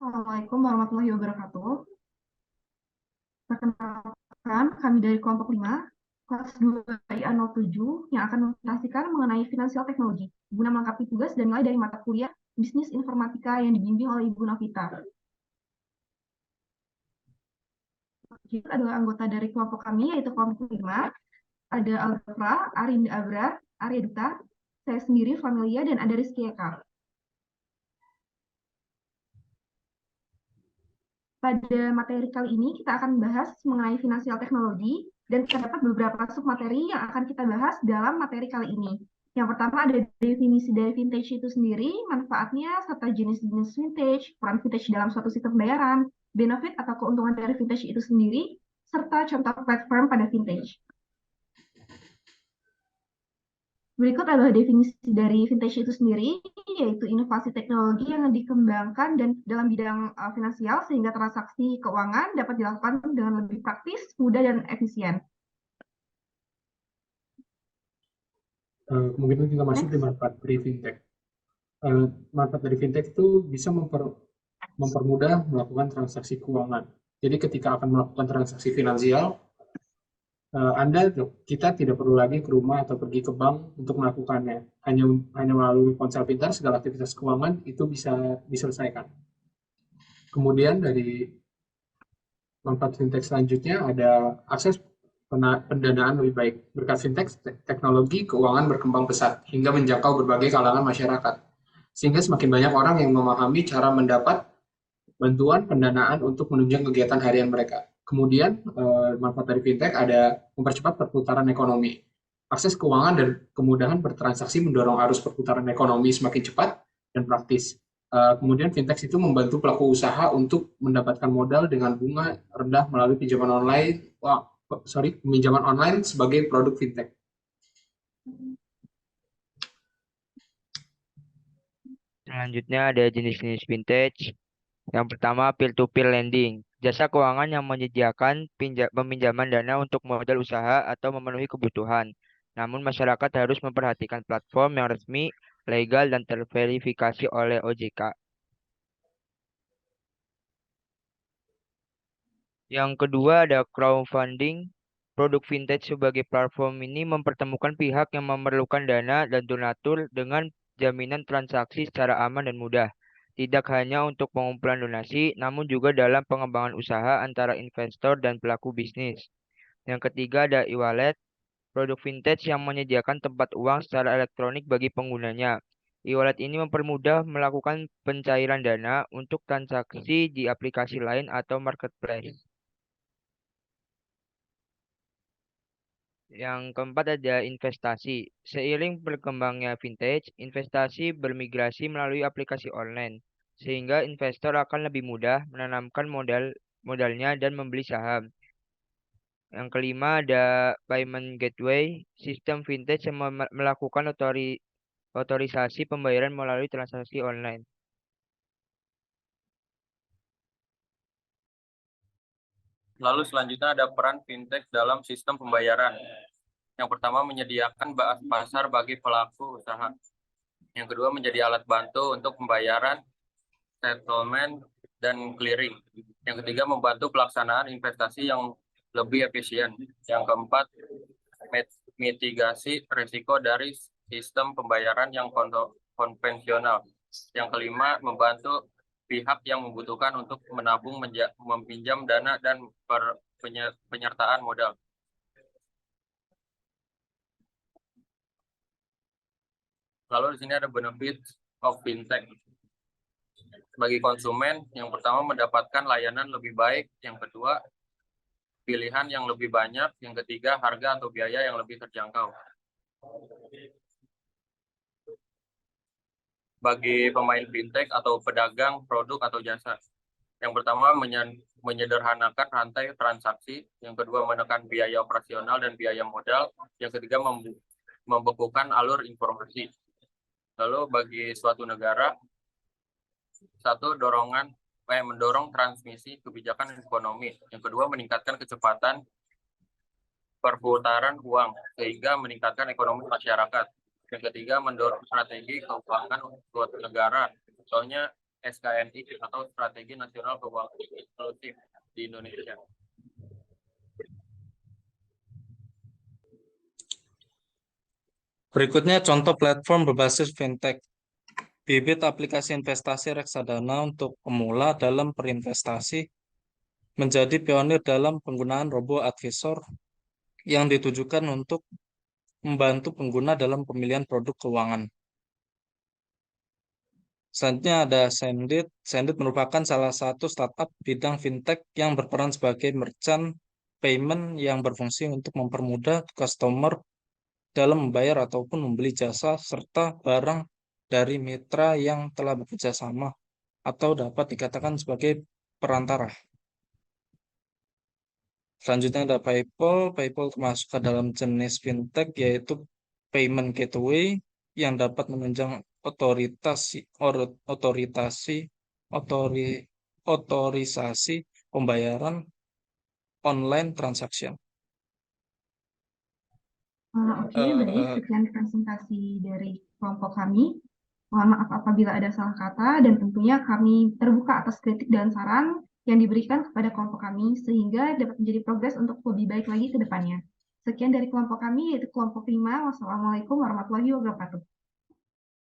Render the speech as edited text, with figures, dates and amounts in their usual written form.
Assalamualaikum warahmatullahi wabarakatuh. Perkenalkan, kami dari kelompok 5, kelas 2 IA07 yang akan mempresentasikan mengenai finansial teknologi, guna melengkapi tugas dan nilai dari mata kuliah Bisnis Informatika yang dibimbing oleh Ibu Novita. Kita adalah anggota dari kelompok kami, yaitu kelompok 5. Ada Aldra, Arinda Abra, Arya Duta, saya sendiri, Familia, dan ada Rizky Eka. Pada materi kali ini kita akan membahas mengenai finansial teknologi dan terdapat beberapa submateri yang akan kita bahas dalam materi kali ini. Yang pertama ada definisi dari vintage itu sendiri, manfaatnya, serta jenis-jenis vintage, peran vintage dalam suatu sistem pembayaran, benefit atau keuntungan dari vintage itu sendiri, serta contoh platform pada vintage. Berikut adalah definisi dari vintage itu sendiri, yaitu inovasi teknologi yang dikembangkan dan dalam bidang finansial sehingga transaksi keuangan dapat dilakukan dengan lebih praktis, mudah, dan efisien. Kemungkinan kita masuk di manfaat dari fintech. Manfaat dari fintech itu bisa mempermudah melakukan transaksi keuangan. Jadi ketika akan melakukan transaksi finansial, kita tidak perlu lagi ke rumah atau pergi ke bank untuk melakukannya. Hanya melalui ponsel pintar segala aktivitas keuangan itu bisa diselesaikan. Kemudian dari manfaat fintech selanjutnya ada akses pendanaan lebih baik. Berkat fintech, teknologi keuangan berkembang pesat hingga menjangkau berbagai kalangan masyarakat. Sehingga semakin banyak orang yang memahami cara mendapat bantuan pendanaan untuk menunjang kegiatan harian mereka. Kemudian manfaat dari fintech ada mempercepat perputaran ekonomi. Akses keuangan dan kemudahan bertransaksi mendorong arus perputaran ekonomi semakin cepat dan praktis. Kemudian fintech itu membantu pelaku usaha untuk mendapatkan modal dengan bunga rendah melalui pinjaman online sebagai produk fintech. Selanjutnya ada jenis-jenis vintage. Yang pertama, peer-to-peer lending. Jasa keuangan yang menyediakan peminjaman dana untuk modal usaha atau memenuhi kebutuhan. Namun masyarakat harus memperhatikan platform yang resmi, legal, dan terverifikasi oleh OJK. Yang kedua ada crowdfunding. Produk vintage sebagai platform ini mempertemukan pihak yang memerlukan dana dan donatur dengan jaminan transaksi secara aman dan mudah. Tidak hanya untuk pengumpulan donasi, namun juga dalam pengembangan usaha antara investor dan pelaku bisnis. Yang ketiga ada e-wallet. Produk vintage yang menyediakan tempat uang secara elektronik bagi penggunanya. E-wallet ini mempermudah melakukan pencairan dana untuk transaksi di aplikasi lain atau marketplace. Yang keempat ada investasi. Seiring berkembangnya vintage, investasi bermigrasi melalui aplikasi online, sehingga investor akan lebih mudah menanamkan modalnya dan membeli saham. Yang kelima ada payment gateway, sistem vintage yang melakukan otorisasi pembayaran melalui transaksi online. Lalu selanjutnya ada peran fintech dalam sistem pembayaran. Yang pertama menyediakan pasar bagi pelaku usaha. Yang kedua menjadi alat bantu untuk pembayaran, settlement, dan clearing. Yang ketiga membantu pelaksanaan investasi yang lebih efisien. Yang keempat mitigasi risiko dari sistem pembayaran yang konvensional. Yang kelima membantu pihak yang membutuhkan untuk menabung, meminjam dana, dan penyertaan modal. Lalu di sini ada benefit of fintech. Bagi konsumen, yang pertama mendapatkan layanan lebih baik, yang kedua pilihan yang lebih banyak, yang ketiga harga atau biaya yang lebih terjangkau. Bagi pemain fintech atau pedagang produk atau jasa, yang pertama menyederhanakan rantai transaksi, yang kedua menekan biaya operasional dan biaya modal, yang ketiga membekukan alur informasi. Lalu bagi suatu negara, satu mendorong transmisi kebijakan ekonomi, yang kedua meningkatkan kecepatan perputaran uang sehingga meningkatkan ekonomi masyarakat, yang ketiga mendorong strategi keuangan untuk suatu negara, contohnya SKNI atau Strategi Nasional Keuangan Inklusif di Indonesia. Berikutnya contoh platform berbasis fintech. Bibit aplikasi investasi reksadana untuk pemula dalam berinvestasi menjadi pionir dalam penggunaan robo-advisor yang ditujukan untuk membantu pengguna dalam pemilihan produk keuangan. Selanjutnya ada Sendit. Sendit merupakan salah satu startup bidang fintech yang berperan sebagai merchant payment yang berfungsi untuk mempermudah customer dalam membayar ataupun membeli jasa serta barang dari mitra yang telah bekerja sama atau dapat dikatakan sebagai perantara. Selanjutnya ada PayPal. PayPal termasuk ke dalam jenis fintech yaitu payment gateway yang dapat menunjang otorisasi pembayaran online transaction. Oke, baik. Sekian presentasi dari kelompok kami. Mohon maaf apabila ada salah kata, dan tentunya kami terbuka atas kritik dan saran yang diberikan kepada kelompok kami, sehingga dapat menjadi progres untuk lebih baik lagi ke depannya. Sekian dari kelompok kami, yaitu kelompok 5. Wassalamualaikum warahmatullahi wabarakatuh.